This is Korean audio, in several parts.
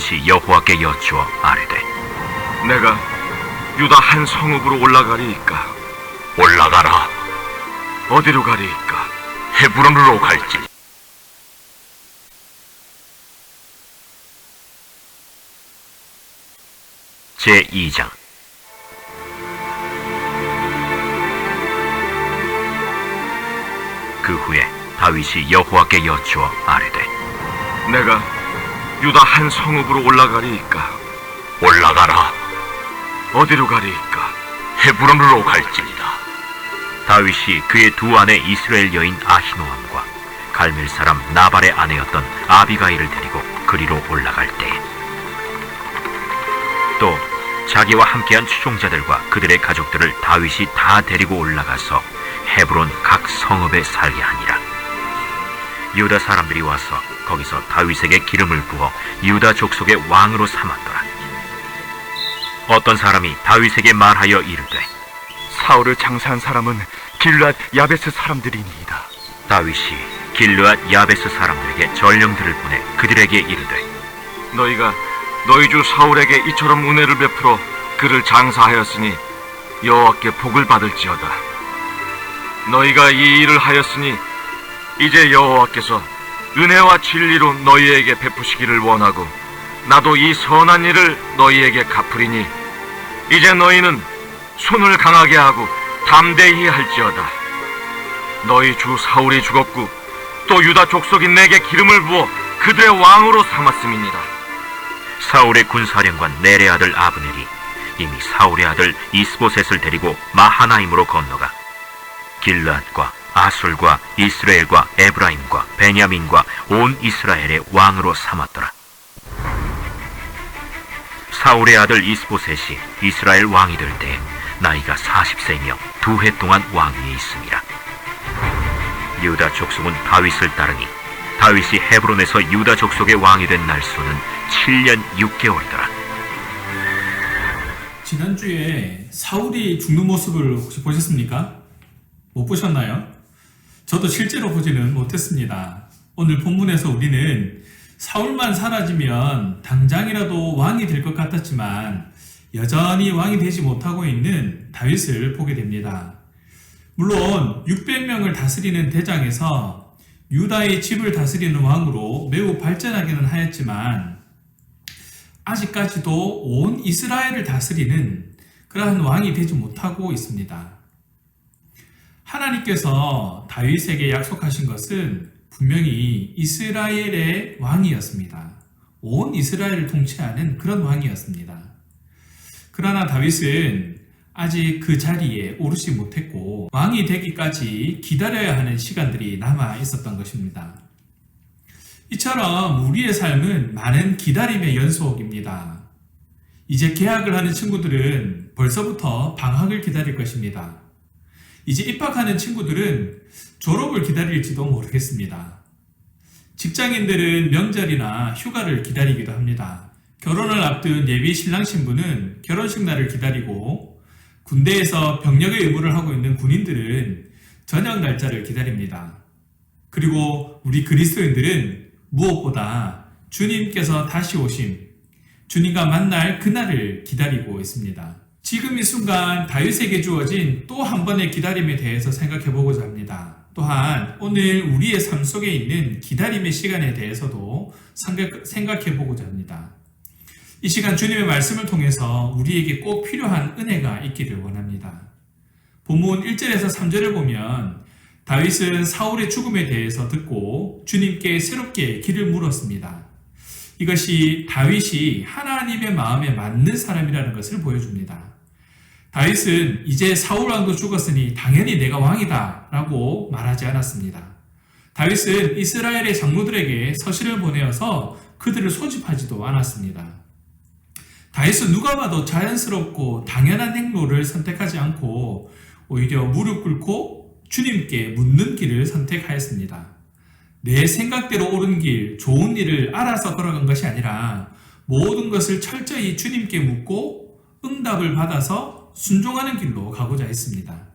다윗이 여호와께 여쭈어 아뢰되 내가 유다 한 성읍으로 올라가리이까? 올라가라. 어디로 가리이까? 헤브론으로 갈지. 제2장. 그 후에 다윗이 여호와께 여쭈어 아뢰되 내가 유다 한 성읍으로 올라가리이까? 올라가라. 어디로 가리이까? 헤브론으로 갈지니라. 다윗이 그의 두 아내 이스라엘 여인 아히노암과 갈멜 사람 나발의 아내였던 아비가일을 데리고 그리로 올라갈 때에 또 자기와 함께한 추종자들과 그들의 가족들을 다윗이 다 데리고 올라가서 헤브론 각 성읍에 살게 하니라. 유다 사람들이 와서 거기서 다윗에게 기름을 부어 유다 족속의 왕으로 삼았더라. 어떤 사람이 다윗에게 말하여 이르되 사울을 장사한 사람은 길앗 야베스 사람들이니이다. 다윗이 길르앗 야베스 사람들에게 전령들을 보내 그들에게 이르되 너희가 너희 주 사울에게 이처럼 은혜를 베풀어 그를 장사하였으니 여호와께 복을 받을지어다. 너희가 이 일을 하였으니 이제 여호와께서 은혜와 진리로 너희에게 베푸시기를 원하고 나도 이 선한 일을 너희에게 갚으리니 이제 너희는 손을 강하게 하고 담대히 할지어다. 너희 주 사울이 죽었고 또 유다 족속이 내게 기름을 부어 그들의 왕으로 삼았음이니라. 사울의 군사령관 넬의 아들 아브넬이 이미 사울의 아들 이스보셋을 데리고 마하나임으로 건너가 길르앗과 아술과 이스라엘과 에브라임과 베냐민과 온 이스라엘의 왕으로 삼았더라. 사울의 아들 이스보셋이 이스라엘 왕이 될 때 나이가 40세이며 2해 동안 왕위에 있음이라. 유다 족속은 다윗을 따르니 다윗이 헤브론에서 유다 족속의 왕이 된 날수는 7년 6개월이더라. 지난주에 사울이 죽는 모습을 혹시 보셨습니까? 못 보셨나요? 저도 실제로 보지는 못했습니다. 오늘 본문에서 우리는 사울만 사라지면 당장이라도 왕이 될 것 같았지만 여전히 왕이 되지 못하고 있는 다윗을 보게 됩니다. 물론 600명을 다스리는 대장에서 유다의 집을 다스리는 왕으로 매우 발전하기는 하였지만 아직까지도 온 이스라엘을 다스리는 그러한 왕이 되지 못하고 있습니다. 하나님께서 다윗에게 약속하신 것은 분명히 이스라엘의 왕이었습니다. 온 이스라엘을 통치하는 그런 왕이었습니다. 그러나 다윗은 아직 그 자리에 오르지 못했고 왕이 되기까지 기다려야 하는 시간들이 남아 있었던 것입니다. 이처럼 우리의 삶은 많은 기다림의 연속입니다. 이제 개학을 하는 친구들은 벌써부터 방학을 기다릴 것입니다. 이제 입학하는 친구들은 졸업을 기다릴지도 모르겠습니다. 직장인들은 명절이나 휴가를 기다리기도 합니다. 결혼을 앞둔 예비 신랑 신부는 결혼식 날을 기다리고 군대에서 병력의 의무를 하고 있는 군인들은 전역 날짜를 기다립니다. 그리고 우리 그리스도인들은 무엇보다 주님께서 다시 오심, 주님과 만날 그날을 기다리고 있습니다. 지금 이 순간 다윗에게 주어진 또 한 번의 기다림에 대해서 생각해 보고자 합니다. 또한 오늘 우리의 삶 속에 있는 기다림의 시간에 대해서도 생각해 보고자 합니다. 이 시간 주님의 말씀을 통해서 우리에게 꼭 필요한 은혜가 있기를 원합니다. 본문 1절에서 3절을 보면 다윗은 사울의 죽음에 대해서 듣고 주님께 새롭게 길을 물었습니다. 이것이 다윗이 하나님의 마음에 맞는 사람이라는 것을 보여줍니다. 다윗은 이제 사울 왕도 죽었으니 당연히 내가 왕이다 라고 말하지 않았습니다. 다윗은 이스라엘의 장로들에게 서신을 보내어서 그들을 소집하지도 않았습니다. 다윗은 누가 봐도 자연스럽고 당연한 행로를 선택하지 않고 오히려 무릎 꿇고 주님께 묻는 길을 선택하였습니다. 내 생각대로 옳은 길, 좋은 일을 알아서 걸어간 것이 아니라 모든 것을 철저히 주님께 묻고 응답을 받아서 순종하는 길로 가고자 했습니다.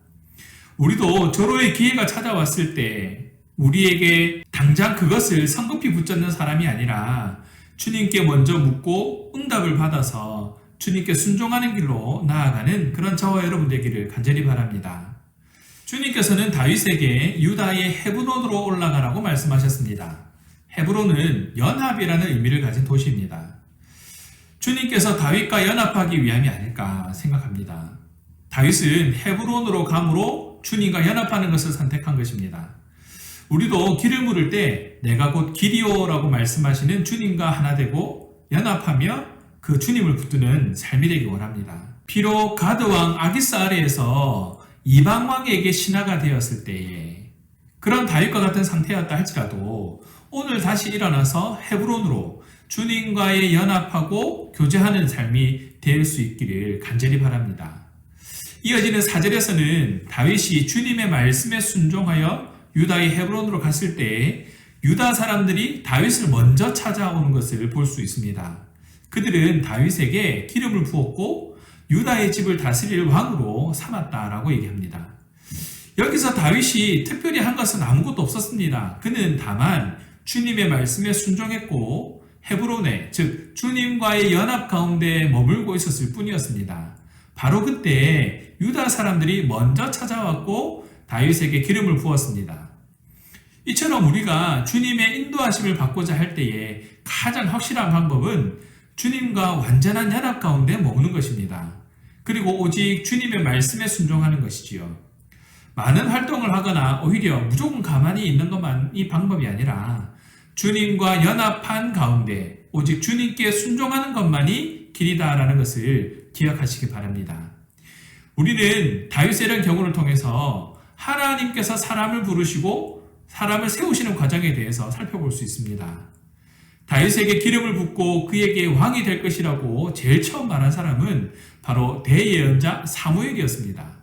우리도 절호의 기회가 찾아왔을 때 우리에게 당장 그것을 성급히 붙잡는 사람이 아니라 주님께 먼저 묻고 응답을 받아서 주님께 순종하는 길로 나아가는 그런 저와 여러분 되기를 간절히 바랍니다. 주님께서는 다윗에게 유다의 헤브론으로 올라가라고 말씀하셨습니다. 헤브론은 연합이라는 의미를 가진 도시입니다. 주님께서 다윗과 연합하기 위함이 아닐까 생각합니다. 다윗은 헤브론으로 감으로 주님과 연합하는 것을 선택한 것입니다. 우리도 길을 물을 때 내가 곧 길이오라고 말씀하시는 주님과 하나 되고 연합하며 그 주님을 붙드는 삶이 되기 원합니다. 비록 가드왕 아기스 아래에서 이방왕에게 신하가 되었을 때에 그런 다윗과 같은 상태였다 할지라도 오늘 다시 일어나서 헤브론으로 주님과의 연합하고 교제하는 삶이 될 수 있기를 간절히 바랍니다. 이어지는 4절에서는 다윗이 주님의 말씀에 순종하여 유다의 헤브론으로 갔을 때 유다 사람들이 다윗을 먼저 찾아오는 것을 볼 수 있습니다. 그들은 다윗에게 기름을 부었고 유다의 집을 다스릴 왕으로 삼았다라고 얘기합니다. 여기서 다윗이 특별히 한 것은 아무것도 없었습니다. 그는 다만 주님의 말씀에 순종했고 헤브론에, 즉 주님과의 연합 가운데 머물고 있었을 뿐이었습니다. 바로 그때 유다 사람들이 먼저 찾아왔고 다윗에게 기름을 부었습니다. 이처럼 우리가 주님의 인도하심을 받고자 할 때에 가장 확실한 방법은 주님과 완전한 연합 가운데 머무는 것입니다. 그리고 오직 주님의 말씀에 순종하는 것이지요. 많은 활동을 하거나 오히려 무조건 가만히 있는 것만이 방법이 아니라 주님과 연합한 가운데 오직 주님께 순종하는 것만이 길이다라는 것을 기억하시기 바랍니다. 우리는 다윗의 이런 경우를 통해서 하나님께서 사람을 부르시고 사람을 세우시는 과정에 대해서 살펴볼 수 있습니다. 다윗에게 기름을 붓고 그에게 왕이 될 것이라고 제일 처음 말한 사람은 바로 대예언자 사무엘이었습니다.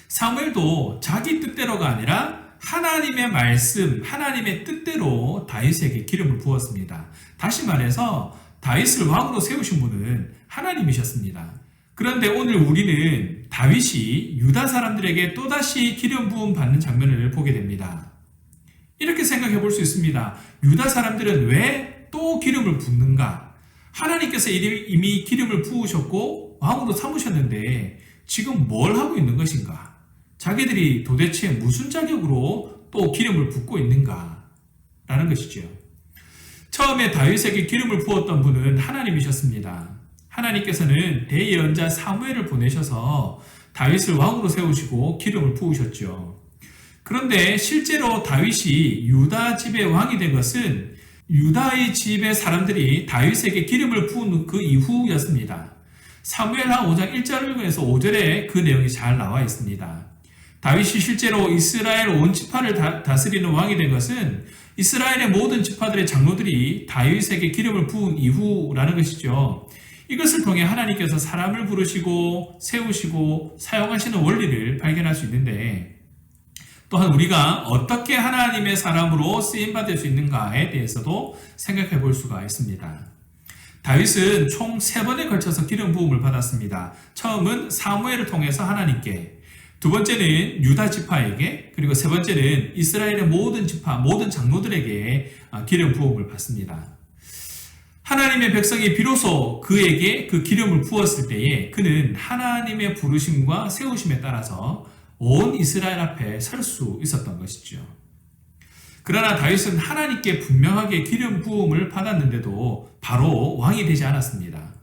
사무엘도 자기 뜻대로가 아니라 하나님의 말씀, 하나님의 뜻대로 다윗에게 기름을 부었습니다. 다시 말해서 다윗을 왕으로 세우신 분은 하나님이셨습니다. 그런데 오늘 우리는 다윗이 유다 사람들에게 또다시 기름 부음 받는 장면을 보게 됩니다. 이렇게 생각해 볼 수 있습니다. 유다 사람들은 왜 또 기름을 붓는가? 하나님께서 이미 기름을 부으셨고 왕으로 삼으셨는데 지금 뭘 하고 있는 것인가? 자기들이 도대체 무슨 자격으로 또 기름을 붓고 있는가? 라는 것이죠. 처음에 다윗에게 기름을 부었던 분은 하나님이셨습니다. 하나님께서는 대예언자 사무엘을 보내셔서 다윗을 왕으로 세우시고 기름을 부으셨죠. 그런데 실제로 다윗이 유다 집의 왕이 된 것은 유다의 집의 사람들이 다윗에게 기름을 부은 그 이후였습니다. 사무엘하 5장 1절에서 5절에 그 내용이 잘 나와 있습니다. 다윗이 실제로 이스라엘 온 지파를 다스리는 왕이 된 것은 이스라엘의 모든 지파들의 장로들이 다윗에게 기름을 부은 이후라는 것이죠. 이것을 통해 하나님께서 사람을 부르시고 세우시고 사용하시는 원리를 발견할 수 있는데 또한 우리가 어떻게 하나님의 사람으로 쓰임받을 수 있는가에 대해서도 생각해 볼 수가 있습니다. 다윗은 총 3번에 걸쳐서 기름 부음을 받았습니다. 처음은 사무엘을 통해서 하나님께, 두 번째는 유다 지파에게, 그리고 세 번째는 이스라엘의 모든 지파, 모든 장로들에게 기름 부음을 받습니다. 하나님의 백성이 비로소 그에게 그 기름을 부었을 때에 그는 하나님의 부르심과 세우심에 따라서 온 이스라엘 앞에 설 수 있었던 것이죠. 그러나 다윗은 하나님께 분명하게 기름 부음을 받았는데도 바로 왕이 되지 않았습니다.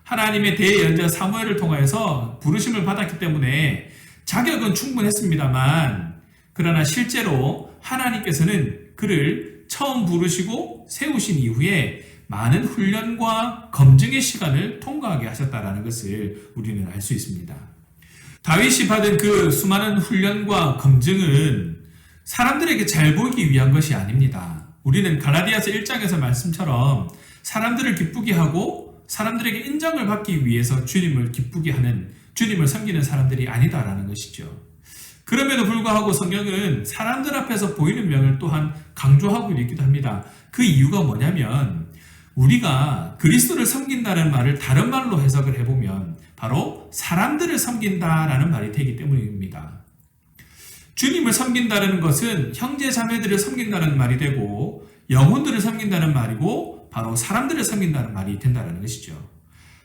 하나님의 대예언자 사무엘을 통하여서 부르심을 받았기 때문에 자격은 충분했습니다만 그러나 실제로 하나님께서는 그를 처음 부르시고 세우신 이후에 많은 훈련과 검증의 시간을 통과하게 하셨다는 것을 우리는 알 수 있습니다. 다윗이 받은 그 수많은 훈련과 검증은 사람들에게 잘 보이기 위한 것이 아닙니다. 우리는 갈라디아서 1장에서 말씀처럼 사람들을 기쁘게 하고 사람들에게 인정을 받기 위해서 주님을 기쁘게 하는, 주님을 섬기는 사람들이 아니다라는 것이죠. 그럼에도 불구하고 성경은 사람들 앞에서 보이는 명을 또한 강조하고 있기도 합니다. 그 이유가 뭐냐면 우리가 그리스도를 섬긴다는 말을 다른 말로 해석을 해보면 바로 사람들을 섬긴다라는 말이 되기 때문입니다. 주님을 섬긴다는 것은 형제 자매들을 섬긴다는 말이 되고 영혼들을 섬긴다는 말이고 바로 사람들을 섬긴다는 말이 된다는 것이죠.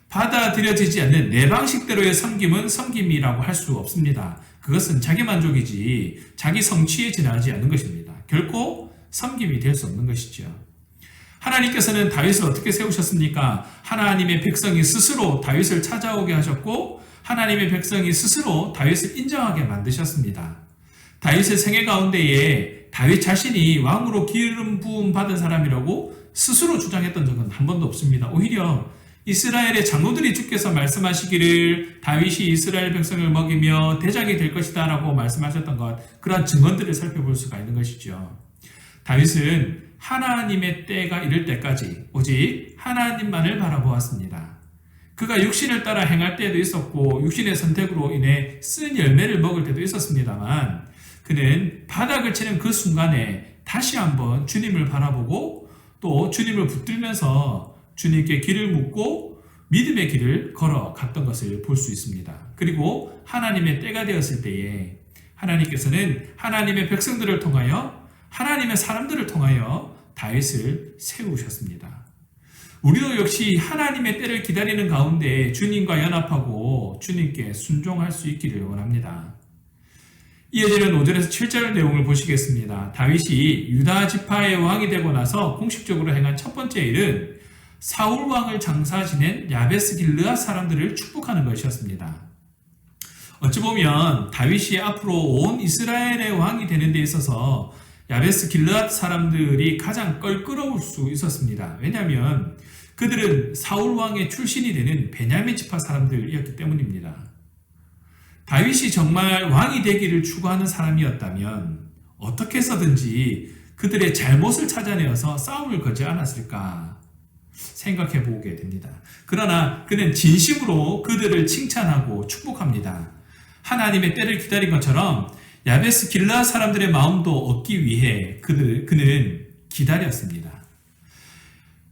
받아들여지지 않는 내 방식대로의 섬김은 섬김이라고 할 수 없습니다. 그것은 자기 만족이지 자기 성취에 지나지 않는 것입니다. 결코 섬김이 될 수 없는 것이죠. 하나님께서는 다윗을 어떻게 세우셨습니까? 하나님의 백성이 스스로 다윗을 찾아오게 하셨고 하나님의 백성이 스스로 다윗을 인정하게 만드셨습니다. 다윗의 생애 가운데에 다윗 자신이 왕으로 기름 부음 받은 사람이라고 스스로 주장했던 적은 한 번도 없습니다. 오히려 이스라엘의 장로들이 주께서 말씀하시기를 다윗이 이스라엘 백성을 먹이며 대장이 될 것이다 라고 말씀하셨던 것, 그런 증언들을 살펴볼 수가 있는 것이죠. 다윗은 하나님의 때가 이를 때까지 오직 하나님만을 바라보았습니다. 그가 육신을 따라 행할 때도 있었고 육신의 선택으로 인해 쓴 열매를 먹을 때도 있었습니다만 그는 바닥을 치는 그 순간에 다시 한번 주님을 바라보고 또 주님을 붙들면서 주님께 길을 묻고 믿음의 길을 걸어갔던 것을 볼 수 있습니다. 그리고 하나님의 때가 되었을 때에 하나님께서는 하나님의 백성들을 통하여 하나님의 사람들을 통하여 다윗을 세우셨습니다. 우리도 역시 하나님의 때를 기다리는 가운데 주님과 연합하고 주님께 순종할 수 있기를 원합니다. 이어지는 5절에서 7절 내용을 보시겠습니다. 다윗이 유다 지파의 왕이 되고 나서 공식적으로 행한 첫 번째 일은 사울 왕을 장사 지낸 야베스 길르앗 사람들을 축복하는 것이었습니다. 어찌 보면 다윗이 앞으로 온 이스라엘의 왕이 되는 데 있어서 야베스 길르앗 사람들이 가장 껄끄러울 수 있었습니다. 왜냐하면 그들은 사울 왕의 출신이 되는 베냐민 지파 사람들이었기 때문입니다. 다윗이 정말 왕이 되기를 추구하는 사람이었다면 어떻게 해서든지 그들의 잘못을 찾아내어서 싸움을 걸지 않았을까 생각해 보게 됩니다. 그러나 그는 진심으로 그들을 칭찬하고 축복합니다. 하나님의 때를 기다린 것처럼 야베스 길르앗 사람들의 마음도 얻기 위해 그는 기다렸습니다.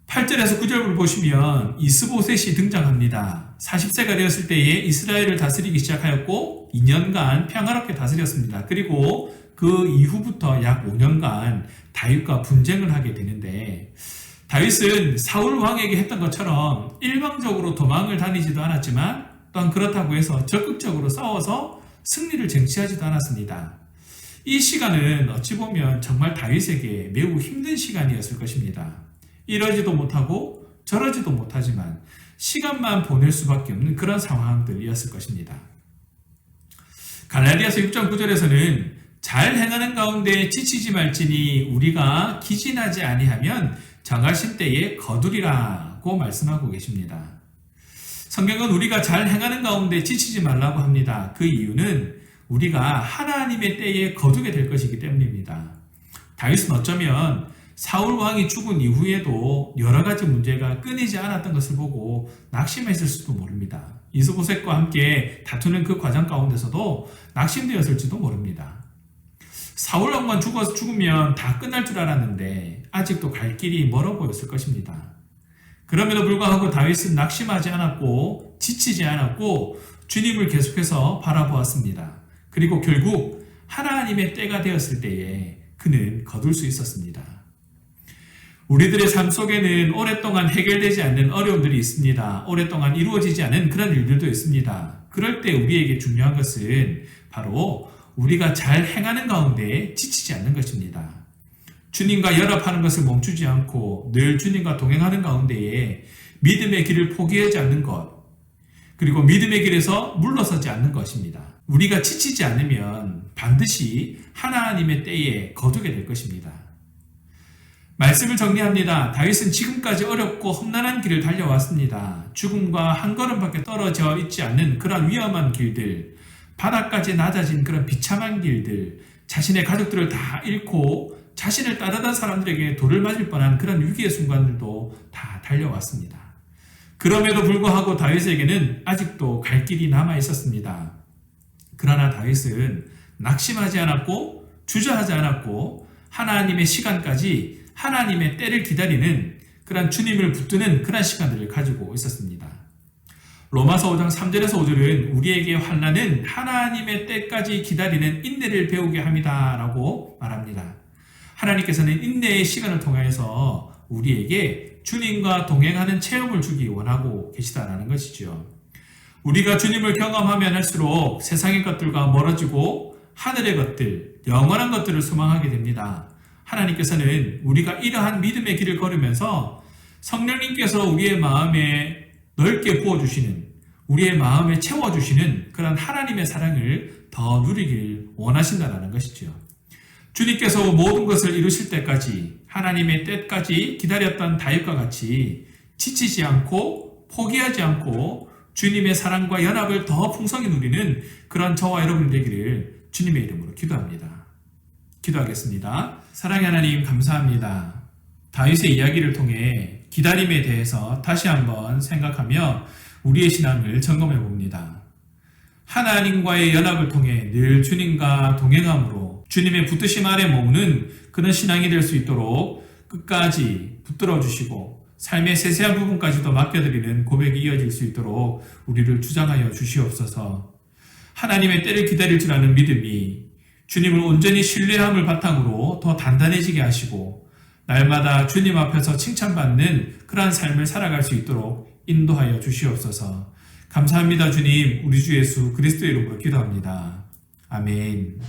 8절에서 9절을 보시면 이스보셋이 등장합니다. 40세가 되었을 때에 이스라엘을 다스리기 시작하였고 2년간 평화롭게 다스렸습니다. 그리고 그 이후부터 약 5년간 다윗과 분쟁을 하게 되는데 다윗은 사울 왕에게 했던 것처럼 일방적으로 도망을 다니지도 않았지만 또한 그렇다고 해서 적극적으로 싸워서 승리를 쟁취하지도 않았습니다. 이 시간은 어찌 보면 정말 다윗에게 매우 힘든 시간이었을 것입니다. 이러지도 못하고 저러지도 못하지만 시간만 보낼 수밖에 없는 그런 상황들이었을 것입니다. 갈라디아서 6장 9절에서는 잘 행하는 가운데 지치지 말지니 우리가 기진하지 아니하면 정하신 때에 거두리라고 말씀하고 계십니다. 성경은 우리가 잘 행하는 가운데 지치지 말라고 합니다. 그 이유는 우리가 하나님의 때에 거두게 될 것이기 때문입니다. 다윗은 어쩌면 사울 왕이 죽은 이후에도 여러 가지 문제가 끊이지 않았던 것을 보고 낙심했을 수도 모릅니다. 이스보셋과 함께 다투는 그 과정 가운데서도 낙심되었을지도 모릅니다. 사울 왕만 죽으면 다 끝날 줄 알았는데 아직도 갈 길이 멀어 보였을 것입니다. 그럼에도 불구하고 다윗은 낙심하지 않았고 지치지 않았고 주님을 계속해서 바라보았습니다. 그리고 결국 하나님의 때가 되었을 때에 그는 거둘 수 있었습니다. 우리들의 삶 속에는 오랫동안 해결되지 않는 어려움들이 있습니다. 오랫동안 이루어지지 않은 그런 일들도 있습니다. 그럴 때 우리에게 중요한 것은 바로 우리가 잘 행하는 가운데 지치지 않는 것입니다. 주님과 연합하는 것을 멈추지 않고 늘 주님과 동행하는 가운데에 믿음의 길을 포기하지 않는 것, 그리고 믿음의 길에서 물러서지 않는 것입니다. 우리가 지치지 않으면 반드시 하나님의 때에 거두게 될 것입니다. 말씀을 정리합니다. 다윗은 지금까지 어렵고 험난한 길을 달려왔습니다. 죽음과 한 걸음밖에 떨어져 있지 않는 그런 위험한 길들, 바닥까지 낮아진 그런 비참한 길들, 자신의 가족들을 다 잃고 자신을 따르던 사람들에게 돌을 맞을 뻔한 그런 위기의 순간들도 다 달려왔습니다. 그럼에도 불구하고 다윗에게는 아직도 갈 길이 남아 있었습니다. 그러나 다윗은 낙심하지 않았고 주저하지 않았고 하나님의 시간까지 하나님의 때를 기다리는 그런 주님을 붙드는 그런 시간들을 가지고 있었습니다. 로마서 5장 3절에서 5절은 우리에게 환난은 하나님의 때까지 기다리는 인내를 배우게 합니다 라고 말합니다. 하나님께서는 인내의 시간을 통해서 우리에게 주님과 동행하는 체험을 주기 원하고 계시다라는 것이죠. 우리가 주님을 경험하면 할수록 세상의 것들과 멀어지고 하늘의 것들, 영원한 것들을 소망하게 됩니다. 하나님께서는 우리가 이러한 믿음의 길을 걸으면서 성령님께서 우리의 마음에 넓게 부어주시는, 우리의 마음에 채워주시는 그런 하나님의 사랑을 더 누리길 원하신다는 것이죠. 주님께서 모든 것을 이루실 때까지, 하나님의 때까지 기다렸던 다윗과 같이 지치지 않고 포기하지 않고 주님의 사랑과 연합을 더 풍성히 누리는 그런 저와 여러분 되기를 주님의 이름으로 기도합니다. 기도하겠습니다. 사랑의 하나님 감사합니다. 다윗의 이야기를 통해 기다림에 대해서 다시 한번 생각하며 우리의 신앙을 점검해 봅니다. 하나님과의 연합을 통해 늘 주님과 동행함으로 주님의 붙드심 아래 머무는 그런 신앙이 될 수 있도록 끝까지 붙들어 주시고 삶의 세세한 부분까지도 맡겨드리는 고백이 이어질 수 있도록 우리를 주장하여 주시옵소서. 하나님의 때를 기다릴 줄 아는 믿음이 주님을 온전히 신뢰함을 바탕으로 더 단단해지게 하시고 날마다 주님 앞에서 칭찬받는 그러한 삶을 살아갈 수 있도록 인도하여 주시옵소서. 감사합니다. 주님, 우리 주 예수 그리스도의 이름으로 기도합니다. 아멘.